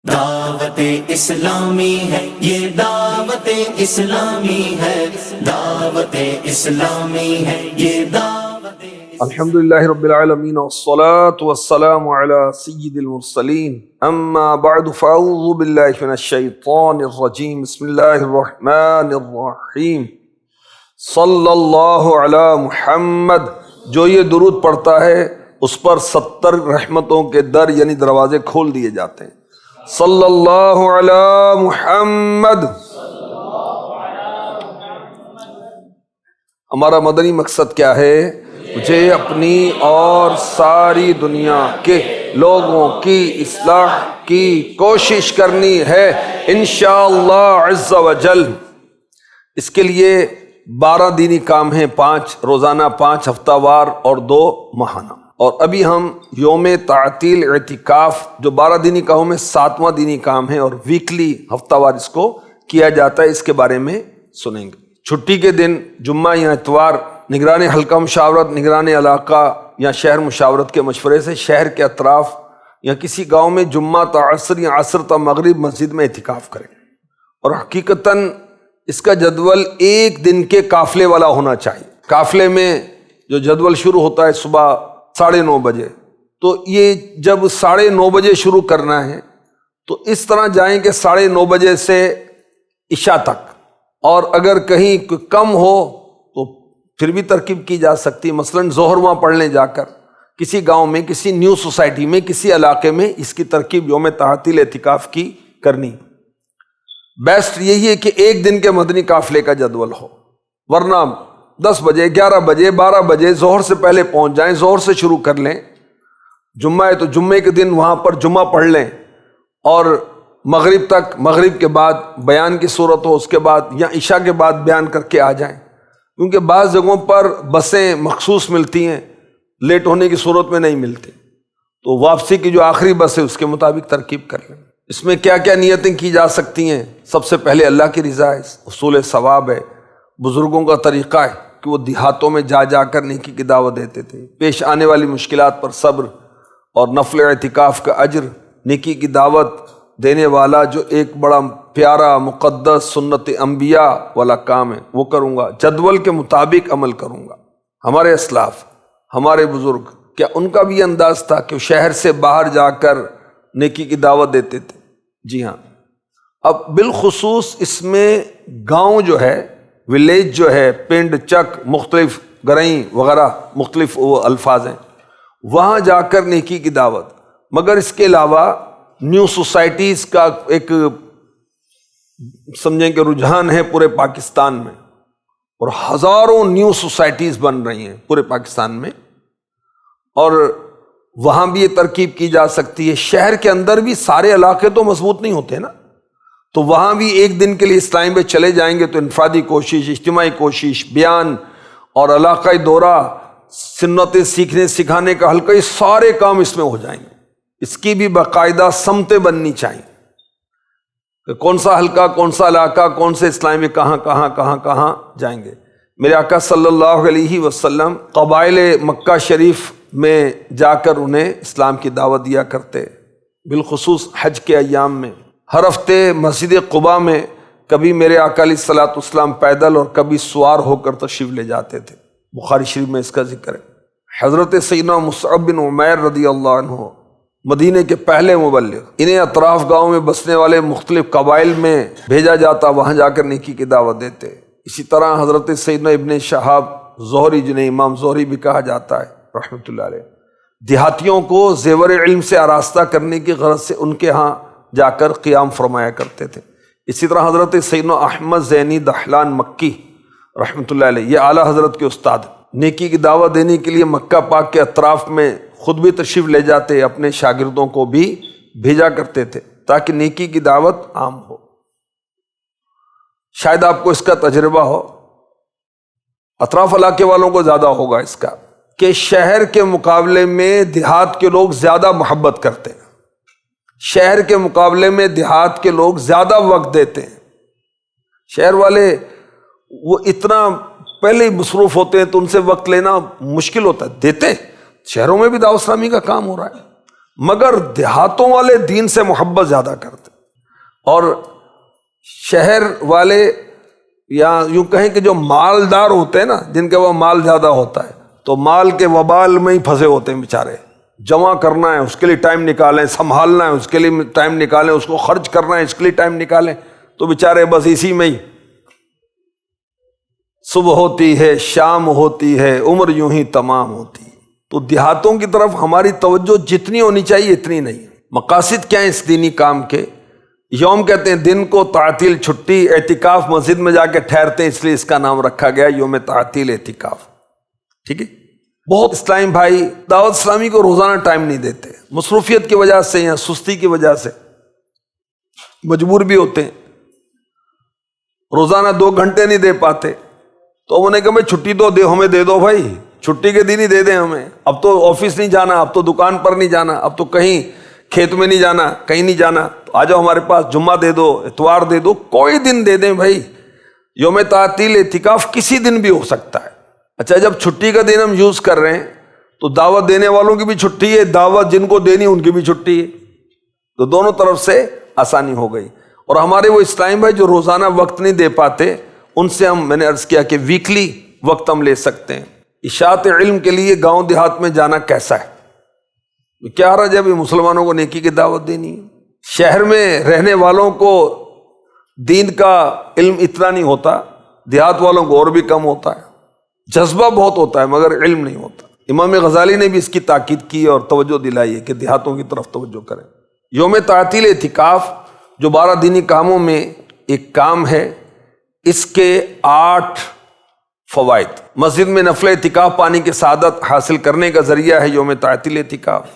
دعوت اسلامی ہے، یہ دعوت اسلامی ہے، دعوت اسلامی ہے، یہ دعوت الحمدللہ رب العالمین والصلاة والسلام علی سید المرسلین اما بعد فاعوذ باللہ من الشیطان الرجیم بسم اللہ الرحمن الرحیم صلی اللہ علی محمد۔ جو یہ درود پڑھتا ہے اس پر 70 رحمتوں کے در یعنی دروازے کھول دیے جاتے ہیں۔ صلی اللہ علی محمد۔ ہمارا مدنی مقصد کیا ہے؟ مجھے اپنی اور ساری دنیا کے لوگوں کی اصلاح کی کوشش کرنی ہے انشاءاللہ عز و جل۔ اس کے لیے 12 دینی کام ہیں، 5 روزانہ، 5 ہفتہ وار اور 2 ماہانہ۔ اور ابھی ہم یوم تعطیل اعتکاف جو 12 دینی کاموں میں 7واں دینی کام ہے اور ویکلی ہفتہ وار اس کو کیا جاتا ہے، اس کے بارے میں سنیں گے۔ چھٹی کے دن جمعہ یا اتوار نگران حلقہ مشاورت، نگران علاقہ یا شہر مشاورت کے مشورے سے شہر کے اطراف یا کسی گاؤں میں جمعہ تا عصر یا عصر تا مغرب مسجد میں اعتکاف کریں۔ اور حقیقتاً اس کا جدول 1 دن کے قافلے والا ہونا چاہیے۔ قافلے میں جو جدول شروع ہوتا ہے صبح 9:30 بجے، تو یہ جب 9:30 بجے شروع کرنا ہے تو اس طرح جائیں کہ 9:30 بجے سے عشاء تک، اور اگر کہیں کم ہو تو پھر بھی ترکیب کی جا سکتی، مثلاً ظہر وہاں پڑھنے جا کر کسی گاؤں میں، کسی نیو سوسائٹی میں، کسی علاقے میں اس کی ترکیب یوم تعطیل اعتکاف کی کرنی۔ بیسٹ یہی ہے کہ 1 دن کے مدنی قافلے کا جدول ہو، ورنہ 10 بجے، 11 بجے، 12 بجے ظہر سے پہلے پہنچ جائیں، ظہر سے شروع کر لیں۔ جمعہ ہے تو جمعے کے دن وہاں پر جمعہ پڑھ لیں اور مغرب تک، مغرب کے بعد بیان کی صورت ہو، اس کے بعد یا عشاء کے بعد بیان کر کے آ جائیں، کیونکہ بعض جگہوں پر بسیں مخصوص ملتی ہیں، لیٹ ہونے کی صورت میں نہیں ملتی، تو واپسی کی جو آخری بس ہے اس کے مطابق ترکیب کر لیں۔ اس میں کیا کیا نیتیں کی جا سکتی ہیں؟ سب سے پہلے اللہ کی رضا ہے، حصول ثواب ہے۔ بزرگوں کا طریقہ ہے کہ وہ دیہاتوں میں جا جا کر نیکی کی دعوت دیتے تھے، پیش آنے والی مشکلات پر صبر اور نفل اعتکاف کا اجر، نیکی کی دعوت دینے والا جو ایک بڑا پیارا مقدس سنت انبیاء والا کام ہے وہ کروں گا، جدول کے مطابق عمل کروں گا۔ ہمارے اسلاف، ہمارے بزرگ، کیا ان کا بھی یہ انداز تھا کہ وہ شہر سے باہر جا کر نیکی کی دعوت دیتے تھے؟ جی ہاں۔ اب بالخصوص اس میں گاؤں جو ہے، ولیج جو ہے، پنڈ، چک، مختلف گرہیں وغیرہ مختلف وہ الفاظ ہیں، وہاں جا کر نیکی کی دعوت۔ مگر اس کے علاوہ نیو سوسائٹیز کا ایک سمجھیں کہ رجحان ہے پورے پاکستان میں، اور ہزاروں نیو سوسائٹیز بن رہی ہیں پورے پاکستان میں، اور وہاں بھی یہ ترکیب کی جا سکتی ہے۔ شہر کے اندر بھی سارے علاقے تو مضبوط نہیں ہوتے نا، تو وہاں بھی 1 دن کے لیے اس ٹائم پہ چلے جائیں گے تو انفرادی کوشش، اجتماعی کوشش، بیان اور علاقائی دورہ، سنتیں سیکھنے سکھانے کا حلقہ، یہ سارے کام اس میں ہو جائیں گے۔ اس کی بھی باقاعدہ سمتیں بننی چاہیے کہ کون سا حلقہ، کون سا علاقہ، کون سے اسلام میں کہاں جائیں گے۔ میرے آقا صلی اللہ علیہ وسلم قبائل مکہ شریف میں جا کر انہیں اسلام کی دعوت دیا کرتے، بالخصوص حج کے ایام میں۔ ہر ہفتے مسجد قباء میں کبھی میرے آقا علیہ الصلوۃ والسلام پیدل اور کبھی سوار ہو کر تشریف لے جاتے تھے، بخاری شریف میں اس کا ذکر ہے۔ حضرت سیدنا مصعب بن عمیر رضی اللہ عنہ مدینے کے پہلے مبلغ، انہیں اطراف گاؤں میں بسنے والے مختلف قبائل میں بھیجا جاتا، وہاں جا کر نیکی کی دعوت دیتے۔ اسی طرح حضرت سیدنا ابن شہاب زہری، جنہیں امام زہری بھی کہا جاتا ہے رحمۃ اللہ علیہ، دیہاتیوں کو زیور علم سے آراستہ کرنے کی غرض سے ان کے ہاں جا کر قیام فرمایا کرتے تھے۔ اسی طرح حضرت سیدنا احمد زینی دہلان مکی رحمۃ اللہ علیہ، یہ اعلیٰ حضرت کے استاد، نیکی کی دعوت دینے کے لیے مکہ پاک کے اطراف میں خود بھی تشریف لے جاتے، اپنے شاگردوں کو بھی بھیجا کرتے تھے تاکہ نیکی کی دعوت عام ہو۔ شاید آپ کو اس کا تجربہ ہو، اطراف علاقے والوں کو زیادہ ہوگا اس کا، کہ شہر کے مقابلے میں دیہات کے لوگ زیادہ محبت کرتے ہیں، شہر کے مقابلے میں دیہات کے لوگ زیادہ وقت دیتے ہیں۔ شہر والے وہ اتنا پہلے ہی مصروف ہوتے ہیں تو ان سے وقت لینا مشکل ہوتا ہے، دیتے شہروں میں بھی دعوت اسلامی کا کام ہو رہا ہے، مگر دیہاتوں والے دین سے محبت زیادہ کرتے، اور شہر والے یا یوں کہیں کہ جو مالدار ہوتے ہیں نا، جن کے وہ مال زیادہ ہوتا ہے، تو مال کے وبال میں ہی پھنسے ہوتے ہیں بیچارے. جمع کرنا ہے اس کے لیے ٹائم نکالیں، سنبھالنا ہے اس کے لیے ٹائم نکالیں، اس کو خرچ کرنا ہے اس کے لیے ٹائم نکالیں، تو بیچارے بس اسی میں ہی. صبح ہوتی ہے، شام ہوتی ہے، عمر یوں ہی تمام ہوتی ہے. تو دیہاتوں کی طرف ہماری توجہ جتنی ہونی چاہیے اتنی نہیں. مقاصد کیا ہیں اس دینی کام کے؟ یوم کہتے ہیں دن کو تعطیل، چھٹی. اعتکاف مسجد میں جا کے ٹھہرتے ہیں، اس لیے اس کا نام رکھا گیا یوم تعطیل اعتکاف. ٹھیک ہے. بہت اسلامی بھائی دعوت اسلامی کو روزانہ ٹائم نہیں دیتے، مصروفیت کی وجہ سے یا سستی کی وجہ سے مجبور بھی ہوتے ہیں، روزانہ 2 گھنٹے نہیں دے پاتے. تو انہوں نے کہا بھائی چھٹی تو ہمیں دے دو بھائی، چھٹی کے دن ہی دے دیں ہمیں. اب تو آفس نہیں جانا، اب تو دکان پر نہیں جانا، اب تو کہیں کھیت میں نہیں جانا، کہیں نہیں جانا، تو آ جاؤ ہمارے پاس، جمعہ دے دو، اتوار دے دو، کوئی دن دے دیں بھائی. یوم تعطیل اعتکاف کسی دن بھی ہو سکتا ہے. اچھا جب چھٹی کا دن ہم یوز کر رہے ہیں تو دعوت دینے والوں کی بھی چھٹی ہے، دعوت جن کو دینی ان کی بھی چھٹی ہے، تو دونوں طرف سے آسانی ہو گئی. اور ہمارے وہ اسلامی بھائی جو روزانہ وقت نہیں دے پاتے، ان سے میں نے عرض کیا کہ ویکلی وقت ہم لے سکتے ہیں. اشاعت علم کے لیے گاؤں دیہات میں جانا کیسا ہے؟ کیا رہا جب مسلمانوں کو نیکی کی دعوت دینی ہے. شہر میں رہنے والوں کو دین کا علم اتنا نہیں ہوتا، دیہات والوں کو اور بھی کم ہوتا ہے. جذبہ بہت ہوتا ہے مگر علم نہیں ہوتا. امام غزالی نے بھی اس کی تاکید کی اور توجہ دلائی ہے کہ دیہاتوں کی طرف توجہ کریں. یوم تعطیل اعتکاف جو 12 دینی کاموں میں ایک کام ہے، اس کے 8 فوائد. مسجد میں نفل اعتکاف پانی کی سعادت حاصل کرنے کا ذریعہ ہے یوم تعطیل اعتکاف.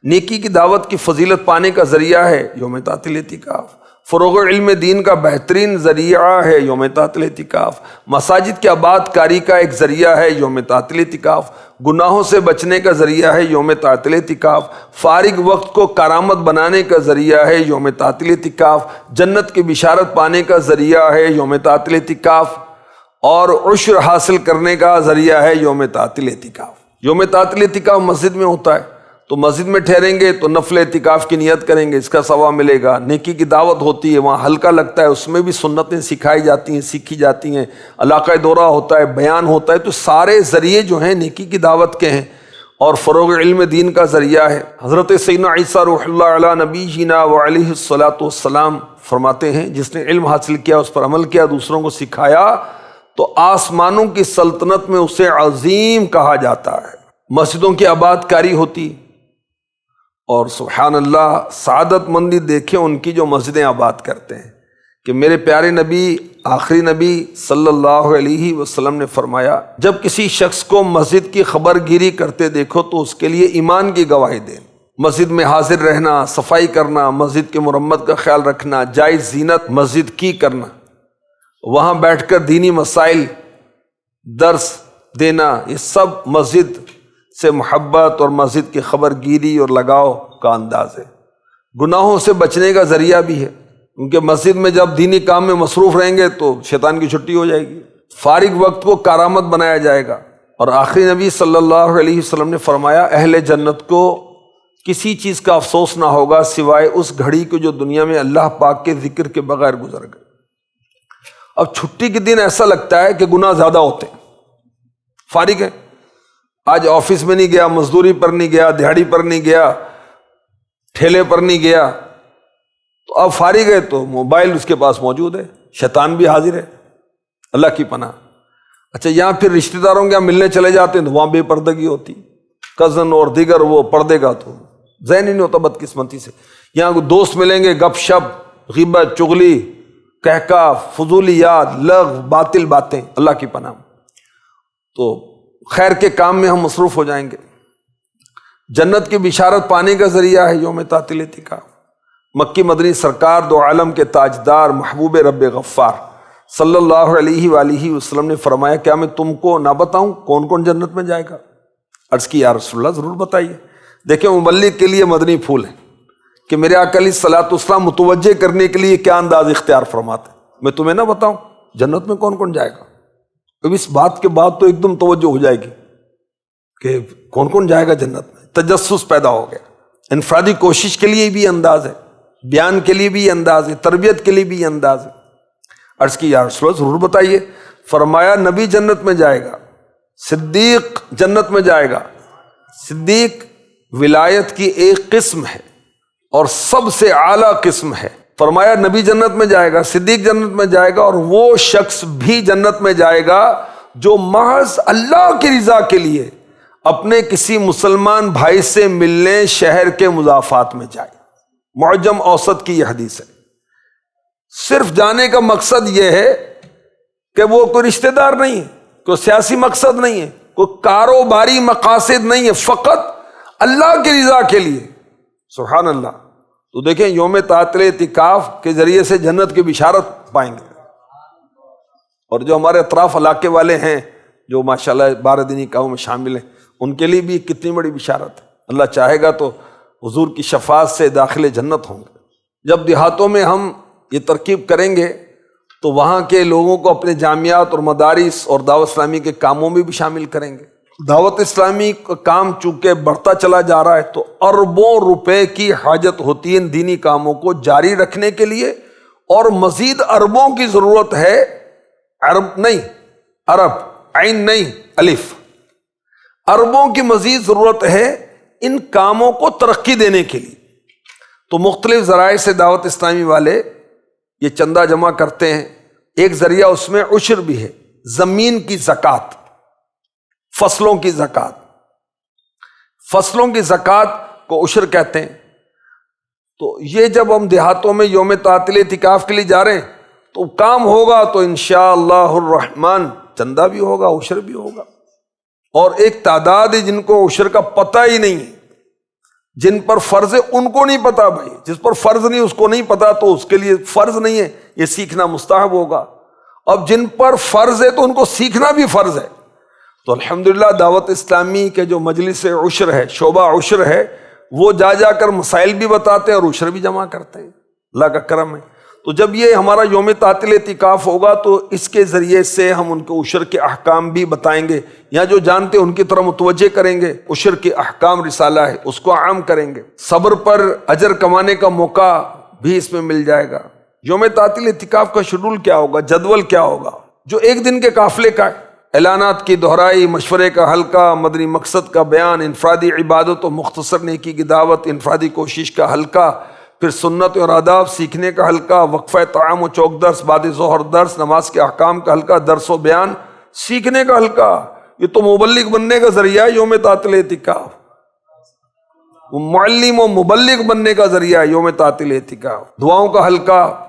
نیکی کی دعوت کی فضیلت پانے کا ذریعہ ہے یوم تعطیل اعتکاف. فروغ علم دین کا بہترین ذریعہ ہے یوم تعطیل اعتکاف. مساجد کی آباد کاری کا ایک ذریعہ ہے یوم تعطیل اعتکاف. گناہوں سے بچنے کا ذریعہ ہے یوم تعطیل اعتکاف. فارغ وقت کو کارآمد بنانے کا ذریعہ ہے یوم تعطیل اعتکاف. جنت کی بشارت پانے کا ذریعہ ہے یوم تعطیل اعتکاف. اور عشر حاصل کرنے کا ذریعہ ہے یوم تعطیل اعتکاف. یوم تعطیل اعتکاف مسجد میں ہوتا ہے، تو مسجد میں ٹھہریں گے تو نفل اعتکاف کی نیت کریں گے، اس کا ثواب ملے گا. نیکی کی دعوت ہوتی ہے، وہاں ہلکا لگتا ہے، اس میں بھی سنتیں سکھائی جاتی ہیں، سیکھی جاتی ہیں، علاقہ دورہ ہوتا ہے، بیان ہوتا ہے. تو سارے ذریعے جو ہیں نیکی کی دعوت کے ہیں اور فروغ علم دین کا ذریعہ ہے. حضرت سیدنا عیسیٰ روح اللہ علی نبینا وعلیہ الصلاۃ والسلام فرماتے ہیں جس نے علم حاصل کیا، اس پر عمل کیا، دوسروں کو سکھایا، تو آسمانوں کی سلطنت میں اسے عظیم کہا جاتا ہے. مسجدوں کی آباد کاری ہوتی، اور سبحان اللہ سعادت مندی دیکھیں ان کی جو مسجدیں آباد کرتے ہیں. کہ میرے پیارے نبی، آخری نبی صلی اللہ علیہ وسلم نے فرمایا جب کسی شخص کو مسجد کی خبر گیری کرتے دیکھو تو اس کے لیے ایمان کی گواہی دیں. مسجد میں حاضر رہنا، صفائی کرنا، مسجد کی مرمت کا خیال رکھنا، جائز زینت مسجد کی کرنا، وہاں بیٹھ کر دینی مسائل درس دینا، یہ سب مسجد سے محبت اور مسجد کی خبر گیری اور لگاؤ کا انداز ہے. گناہوں سے بچنے کا ذریعہ بھی ہے، کیونکہ مسجد میں جب دینی کام میں مصروف رہیں گے تو شیطان کی چھٹی ہو جائے گی. فارغ وقت کو کارآمد بنایا جائے گا. اور آخری نبی صلی اللہ علیہ وسلم نے فرمایا اہل جنت کو کسی چیز کا افسوس نہ ہوگا سوائے اس گھڑی کو جو دنیا میں اللہ پاک کے ذکر کے بغیر گزر گئے. اب چھٹی کے دن ایسا لگتا ہے کہ گناہ زیادہ ہوتے ہیں. فارغ ہے، آج آفس میں نہیں گیا، مزدوری پر نہیں گیا، دیہڑی پر نہیں گیا، ٹھیلے پر نہیں گیا، تو اب فارغ ہے تو موبائل اس کے پاس موجود ہے، شیطان بھی حاضر ہے، اللہ کی پناہ. اچھا یہاں پھر رشتہ داروں کے یہاں ملنے چلے جاتے ہیں تو وہاں بے پردگی ہوتی، کزن اور دیگر وہ پردے کا تو ذہن ہی نہیں ہوتا بدقسمتی سے. یہاں دوست ملیں گے، گپ شپ، غیبت، چغلی، کہکا، فضولیات، لغو، باطل باتیں، اللہ کی پناہ. تو خیر کے کام میں ہم مصروف ہو جائیں گے. جنت کی بشارت پانے کا ذریعہ ہے یوم تعطیل اعتکاف. مکی مدنی سرکار دو عالم کے تاجدار محبوب رب غفار صلی اللہ علیہ وآلہ وسلم نے فرمایا کیا میں تم کو نہ بتاؤں کون کون جنت میں جائے گا؟ عرض کی یا رسول اللہ ضرور بتائیے. دیکھیں مبلغ کے لیے مدنی پھول ہے کہ میرے آقا علیہ الصلوۃ والسلام متوجہ کرنے کے لیے کیا انداز اختیار فرماتے. میں تمہیں نہ بتاؤں جنت میں کون کون جائے گا؟ اب اس بات کے بعد تو ایک دم توجہ ہو جائے گی کہ کون کون جائے گا جنت میں، تجسس پیدا ہو گیا. انفرادی کوشش کے لیے بھی انداز ہے، بیان کے لیے بھی انداز ہے، تربیت کے لیے بھی انداز ہے۔ عرض کی یا رسول اللہ ضرور بتائیے۔ فرمایا نبی جنت میں جائے گا، صدیق جنت میں جائے گا۔ صدیق ولایت کی ایک قسم ہے اور سب سے اعلیٰ قسم ہے۔ فرمایا نبی جنت میں جائے گا، صدیق جنت میں جائے گا، اور وہ شخص بھی جنت میں جائے گا جو محض اللہ کی رضا کے لیے اپنے کسی مسلمان بھائی سے ملنے شہر کے مضافات میں جائے۔ معجم اوسط کی یہ حدیث ہے۔ صرف جانے کا مقصد یہ ہے کہ وہ کوئی رشتہ دار نہیں ہے، کوئی سیاسی مقصد نہیں ہے، کوئی کاروباری مقاصد نہیں ہے، فقط اللہ کی رضا کے لیے۔ سبحان اللہ۔ تو دیکھیں یوم تعطیل اعتکاف کے ذریعے سے جنت کی بشارت پائیں گے، اور جو ہمارے اطراف علاقے والے ہیں جو ماشاءاللہ 12 دینی کاموں میں شامل ہیں، ان کے لیے بھی کتنی بڑی بشارت ہے۔ اللہ چاہے گا تو حضور کی شفاعت سے داخل جنت ہوں گے۔ جب دیہاتوں میں ہم یہ ترکیب کریں گے تو وہاں کے لوگوں کو اپنے جامعات اور مدارس اور دعوت اسلامی کے کاموں میں بھی شامل کریں گے۔ دعوت اسلامی کا کام چونکہ بڑھتا چلا جا رہا ہے تو اربوں روپے کی حاجت ہوتی ہے ان دینی کاموں کو جاری رکھنے کے لیے، اور مزید اربوں کی ضرورت ہے، عرب نہیں، عرب عین نہیں الف، اربوں کی مزید ضرورت ہے ان کاموں کو ترقی دینے کے لیے۔ تو مختلف ذرائع سے دعوت اسلامی والے یہ چندہ جمع کرتے ہیں۔ ایک ذریعہ اس میں عشر بھی ہے، زمین کی زکوٰۃ، فصلوں کی زکوٰۃ۔ فصلوں کی زکوٰۃ کو عشر کہتے ہیں۔ تو یہ جب ہم دیہاتوں میں یوم تعطیل اعتکاف کے لیے جا رہے ہیں تو کام ہوگا تو انشاءاللہ الرحمن چندہ بھی ہوگا، عشر بھی ہوگا۔ اور ایک تعداد ہے جن کو عشر کا پتہ ہی نہیں ہے، جن پر فرض ہے ان کو نہیں پتا۔ بھائی جس پر فرض نہیں اس کو نہیں پتا تو اس کے لیے فرض نہیں ہے، یہ سیکھنا مستحب ہوگا۔ اب جن پر فرض ہے تو ان کو سیکھنا بھی فرض ہے۔ تو الحمدللہ دعوت اسلامی کے جو مجلس عشر ہے، شعبہ عشر ہے، وہ جا جا کر مسائل بھی بتاتے ہیں اور عشر بھی جمع کرتے ہیں۔ اللہ کا کرم ہے۔ تو جب یہ ہمارا یوم تعطیل اعتکاف ہوگا تو اس کے ذریعے سے ہم ان کو عشر کے احکام بھی بتائیں گے، یا جو جانتے ہیں ان کی طرح متوجہ کریں گے۔ عشر کے احکام رسالہ ہے، اس کو عام کریں گے۔ صبر پر اجر کمانے کا موقع بھی اس میں مل جائے گا۔ یوم تعطیل اعتکاف کا شیڈول کیا ہوگا، جدول کیا ہوگا؟ جو ایک دن کے قافلے کا ہے، اعلانات کی دہرائی، مشورے کا حلقہ، مدنی مقصد کا بیان، انفرادی عبادت و مختصر نیکی کی دعوت، انفرادی کوشش کا حلقہ، پھر سنت اور آداب سیکھنے کا حلقہ، وقفہ طعام و چوک درس، بعد ظہر درس، نماز کے احکام کا حلقہ، درس و بیان، سیکھنے کا حلقہ۔ یہ تو مبلغ بننے کا ذریعہ ہے یوم تعطیل اعتکاف، معلم و مبلغ بننے کا ذریعہ ہے یوم تعطیل اعتکاف۔ دعاؤں کا حلقہ،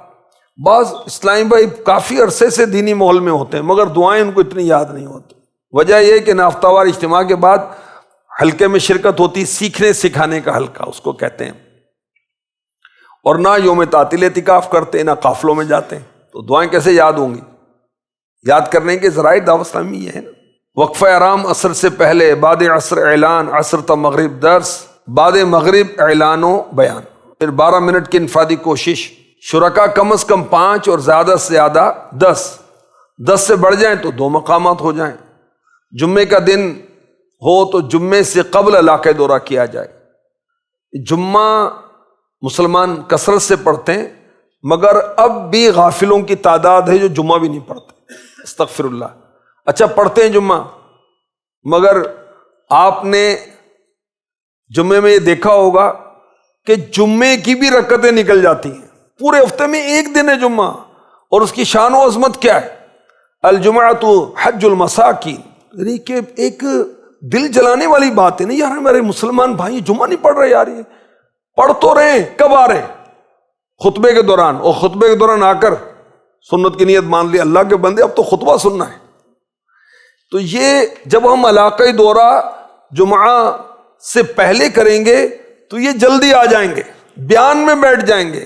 بعض اسلامی بھائی کافی عرصے سے دینی ماحول میں ہوتے ہیں مگر دعائیں ان کو اتنی یاد نہیں ہوتی۔ وجہ یہ کہ نافتہ وار اجتماع کے بعد حلقے میں شرکت ہوتی، سیکھنے سکھانے کا حلقہ اس کو کہتے ہیں، اور نہ یوم تعطیل اعتکاف کرتے، نہ قافلوں میں جاتے ہیں، تو دعائیں کیسے یاد ہوں گی؟ یاد کرنے کے ذرائع دعوت اسلامی یہ ہے نا۔ وقفہ آرام عصر سے پہلے، بعد عصر اعلان، عصر تا مغرب درس، بعد مغرب اعلان و بیان، پھر 12 منٹ کی انفرادی کوشش۔ شرکا کم از کم 5 اور زیادہ سے زیادہ 10 سے بڑھ جائیں تو 2 مقامات ہو جائیں۔ جمعے کا دن ہو تو جمعے سے قبل علاقہ دورہ کیا جائے۔ جمعہ مسلمان کثرت سے پڑھتے ہیں مگر اب بھی غافلوں کی تعداد ہے جو جمعہ بھی نہیں پڑھتے، استغفر اللہ۔ اچھا پڑھتے ہیں جمعہ، مگر آپ نے جمعے میں یہ دیکھا ہوگا کہ جمعے کی بھی رکعتیں نکل جاتی ہیں۔ پورے ہفتے میں ایک دن ہے جمعہ، اور اس کی شان و عظمت کیا ہے؟ الجمعۃ حج المساکین، یعنی کہ ایک دل جلانے والی بات ہے نا یار، ہمارے مسلمان بھائی جمعہ نہیں پڑھ رہے یار، یہ پڑھ تو رہے ہیں، کب آ رہے ہیں؟ خطبے کے دوران، اور خطبے کے دوران آ کر سنت کی نیت مان لی، اللہ کے بندے اب تو خطبہ سننا ہے۔ تو یہ جب ہم علاقائی دورہ جمعہ سے پہلے کریں گے تو یہ جلدی آ جائیں گے، بیان میں بیٹھ جائیں گے۔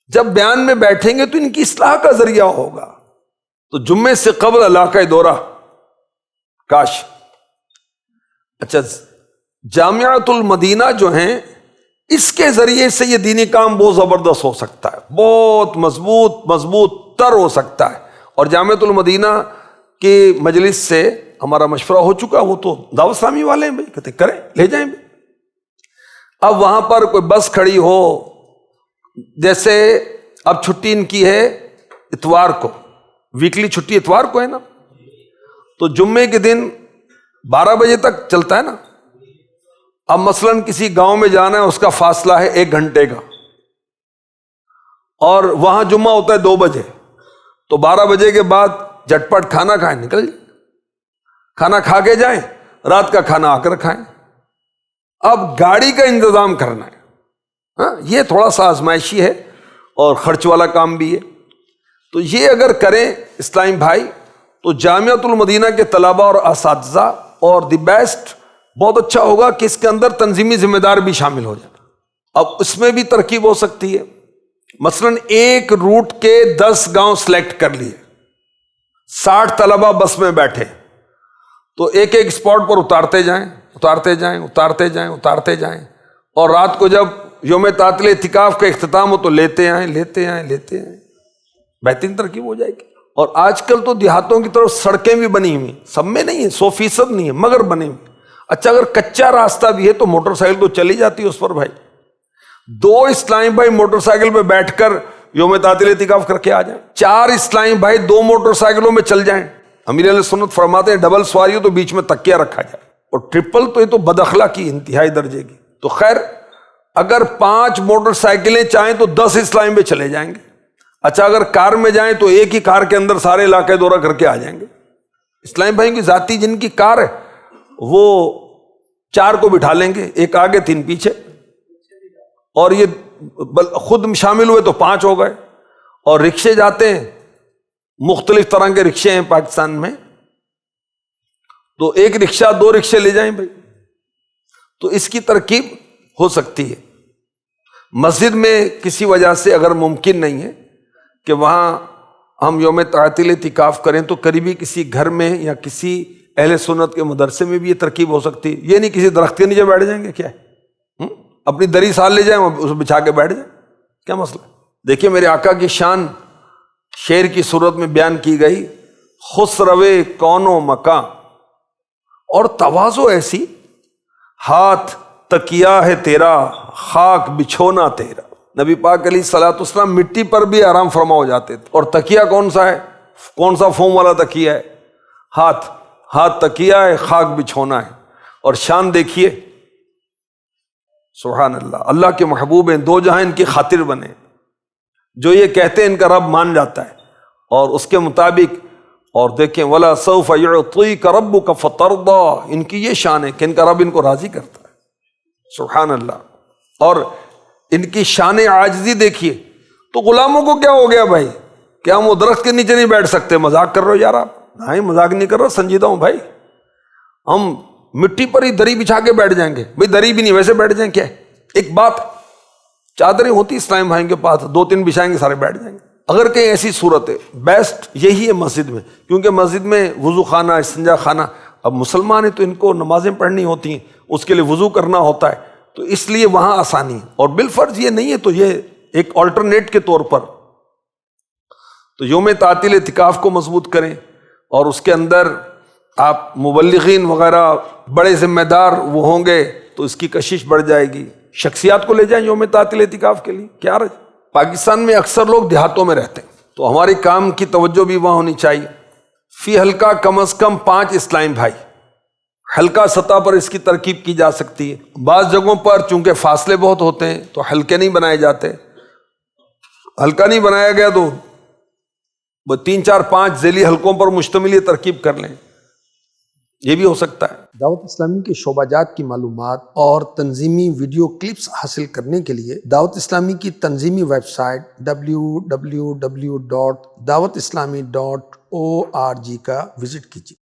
جب بیان میں بیٹھیں گے تو ان کی اصلاح کا ذریعہ ہوگا۔ تو جمعے سے قبل علاقائی دورہ کاش۔ اچھا جامعۃ المدینہ جو ہیں، اس کے ذریعے سے یہ دینی کام بہت زبردست ہو سکتا ہے، بہت مضبوط تر ہو سکتا ہے۔ اور جامعۃ المدینہ کے مجلس سے ہمارا مشورہ ہو چکا، وہ تو دعوت اسلامی والے ہیں بھائی، کہتے کریں، لے جائیں بھی۔ اب وہاں پر کوئی بس کھڑی ہو، جیسے اب چھٹی ان کی ہے اتوار کو، ویکلی چھٹی اتوار کو ہے نا، تو جمعے کے دن 12 بجے تک چلتا ہے نا. اب مثلاً کسی گاؤں میں جانا ہے، اس کا فاصلہ ہے 1 گھنٹے کا، اور وہاں جمعہ ہوتا ہے 2 بجے، تو 12 بجے کے بعد جھٹپٹ کھانا کھائیں، نکل جائیں، کھانا کھا کے جائیں، رات کا کھانا آ کر کھائیں. اب گاڑی کا انتظام کرنا ہے، ہاں یہ تھوڑا سا آزمائشی ہے اور خرچ والا کام بھی ہے. تو یہ اگر کریں اسلامی بھائی تو جامعۃ المدینہ کے طلبہ اور اساتذہ اور دی بیسٹ بہت اچھا ہوگا کہ اس کے اندر تنظیمی ذمہ دار بھی شامل ہو جائیں. اب اس میں بھی ترکیب ہو سکتی ہے، مثلاً ایک روٹ کے 10 گاؤں سلیکٹ کر لیے، 60 طلبہ بس میں بیٹھے، تو ایک ایک اسپاٹ پر اتارتے جائیں، اور رات کو جب یوم تعطیل اعتکاف کا اختتام ہو تو لیتے آئیں. بہترین ترکیب ہو جائے گی. اور آج کل تو دیہاتوں کی طرف سڑکیں بھی بنی ہوئی، سب میں نہیں ہے، 100% نہیں ہے، مگر بنی ہوئی. اچھا اگر کچا راستہ بھی ہے تو موٹر سائیکل تو چلی جاتی ہے اس پر بھائی. 2 اسلامی بھائی موٹر سائیکل پہ بیٹھ کر یوم تعطیل اعتکاف کر کے آ جائیں. 4 اسلامی بھائی 2 موٹر سائیکلوں میں چل جائیں. امیر علیہ سنت فرماتے ہیں ڈبل سواری ہو تو بیچ میں تکیہ رکھا جائے، اور ٹرپل تو یہ تو بد اخلاقی انتہائی درجے کی. تو خیر اگر 5 موٹر سائیکلیں چاہیں تو 10 اسلامی پہ چلے جائیں گے. اچھا اگر کار میں جائیں تو ایک ہی کار کے اندر سارے علاقے دورہ کر کے آ جائیں گے. اسلامی بھائی کی ذاتی جن کی کار ہے وہ 4 کو بٹھا لیں گے، 1 آگے 3 پیچھے، اور یہ خود شامل ہوئے تو 5 ہو گئے. اور رکشے جاتے ہیں، مختلف طرح کے رکشے ہیں پاکستان میں، تو 1 رکشہ 2 رکشے لے جائیں بھائی. تو اس کی ترکیب ہو سکتی ہے. مسجد میں کسی وجہ سے اگر ممکن نہیں ہے کہ وہاں ہم یوم تعطیل اعتکاف کریں تو قریبی کسی گھر میں یا کسی اہل سنت کے مدرسے میں بھی یہ ترکیب ہو سکتی ہے. یہ نہیں کسی درخت کے نیچے بیٹھ جائیں گے، کیا ہے اپنی دری سال لے جائیں، اس بچھا کے بیٹھ جائیں، کیا مسئلہ. دیکھیے میرے آقا کی شان شعر کی صورت میں بیان کی گئی، خسروے کون و مکاں، اور تواضع ایسی، ہاتھ تکیہ ہے تیرا خاک بچھونا تیرا. نبی پاک علیہ الصلوۃ والسلام مٹی پر بھی آرام فرما ہو جاتے تھے. اور تکیہ کون سا ہے؟ کون سا فوم والا تکیہ ہے؟ ہاتھ تکیہ ہے، خاک بچھونا ہے. اور شان دیکھیے، سبحان اللہ، اللہ کے محبوب ہیں، 2 جہاں ان کی خاطر بنے. جو یہ کہتے ہیں ان کا رب مان جاتا ہے اور اس کے مطابق. اور دیکھیں وَلَا سَوْفَ يُعْطِيكَ رَبُّكَ فَتَرْضَىٰ، ان کی یہ شان ہے کہ ان کا رب ان کو راضی کرتا ہے. سبحان اللہ. اور ان کی شان عاجزی دیکھیے. تو غلاموں کو کیا ہو گیا بھائی، کیا ہم وہ درخت کے نیچے نہیں بیٹھ سکتے؟ مذاق کر رہے ہو یار آپ؟ نہیں مذاق نہیں کر رہا، سنجیدہ ہوں بھائی. ہم مٹی پر ہی دری بچھا کے بیٹھ جائیں گے بھائی، دری بھی نہیں ویسے بیٹھ جائیں. کیا ایک بات، چادریں ہوتی اسلام بھائی کے پاس، 2-3 بچھائیں گے سارے بیٹھ جائیں گے. اگر کہیں ایسی صورت ہے، بیسٹ یہی ہے مسجد میں، کیونکہ مسجد میں وضو خانہ، استنجا خانہ. اب مسلمان ہیں تو ان کو نمازیں پڑھنی ہوتی ہیں، اس کے لیے وضو کرنا ہوتا ہے، تو اس لیے وہاں آسانی ہے. اور بالفرض یہ نہیں ہے تو یہ ایک آلٹرنیٹ کے طور پر. تو یوم تعطیل اعتکاف کو مضبوط کریں، اور اس کے اندر آپ مبلغین وغیرہ بڑے ذمہ دار وہ ہوں گے تو اس کی کشش بڑھ جائے گی. شخصیات کو لے جائیں یوم تعطیل اعتکاف کے لیے، کیا رہے. پاکستان میں اکثر لوگ دیہاتوں میں رہتے ہیں تو ہمارے کام کی توجہ بھی وہاں ہونی چاہیے. فی حلقہ کم از کم 5 اسلامی بھائی، حلقہ سطح پر اس کی ترکیب کی جا سکتی ہے. بعض جگہوں پر چونکہ فاصلے بہت ہوتے ہیں تو حلقے نہیں بنائے جاتے. حلقہ نہیں بنایا گیا تو 3-4-5 ذیلی حلقوں پر مشتمل یہ ترکیب کر لیں، یہ بھی ہو سکتا ہے. دعوت اسلامی کے شعبہ جات کی معلومات اور تنظیمی ویڈیو کلپس حاصل کرنے کے لیے دعوت اسلامی کی تنظیمی ویب سائٹ www.dawatislami.org کا وزٹ کیجیے.